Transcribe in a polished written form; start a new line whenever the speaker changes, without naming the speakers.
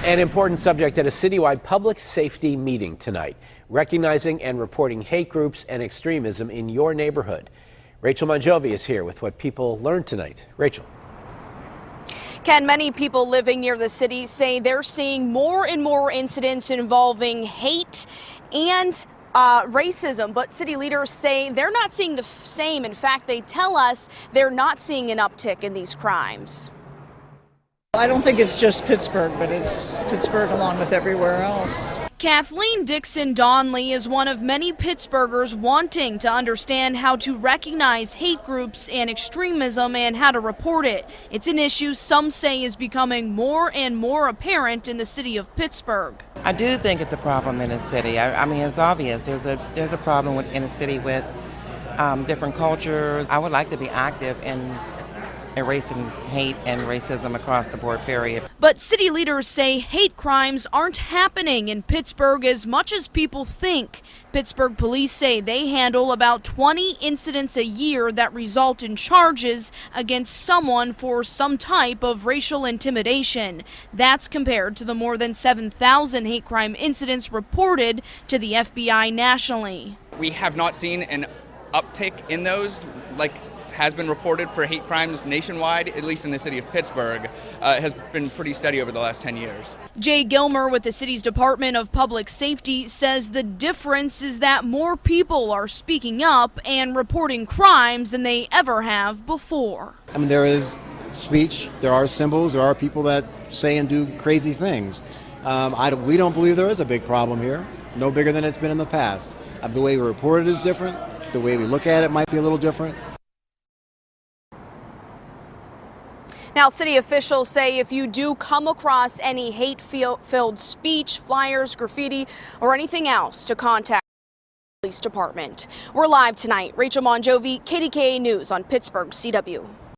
An important subject at a citywide public safety meeting tonight, recognizing and reporting hate groups and extremism in your neighborhood. Rachele Mongiovi is here with what people learned tonight. Rachel.
Ken, many people living near the city say they're seeing more and more incidents involving hate and racism, but city leaders say they're not seeing the same. In fact, they tell us they're not seeing an uptick in these crimes.
I don't think it's just Pittsburgh, but it's Pittsburgh along with everywhere else.
Kathleen Dixon Donley is one of many Pittsburghers wanting to understand how to recognize hate groups and extremism and how to report it. It's an issue some say is becoming more and more apparent in the city of Pittsburgh.
I do think it's a problem in the city. I mean, it's obvious. There's a problem in the city with different cultures. I would like to be active in erasing hate and racism across the board, period.
But city leaders say hate crimes aren't happening in Pittsburgh as much as people think. Pittsburgh police say they handle about 20 incidents a year that result in charges against someone for some type of racial intimidation. That's compared to the more than 7,000 hate crime incidents reported to the FBI nationally.
We have not seen an uptick in those like has been reported for hate crimes nationwide, at least in the city of Pittsburgh, has been pretty steady over the last 10 years.
Jay Gilmer with the city's Department of Public Safety says the difference is that more people are speaking up and reporting crimes than they ever have before.
I mean, there is speech, there are symbols, there are people that say and do crazy things. We don't believe there is a big problem here, no bigger than it's been in the past. The way we report it is different, the way we look at it might be a little different.
Now, city officials say if you do come across any hate-filled speech, flyers, graffiti, or anything else, to contact the police department. We're live tonight. Rachele Mongiovi, KDKA News on Pittsburgh CW.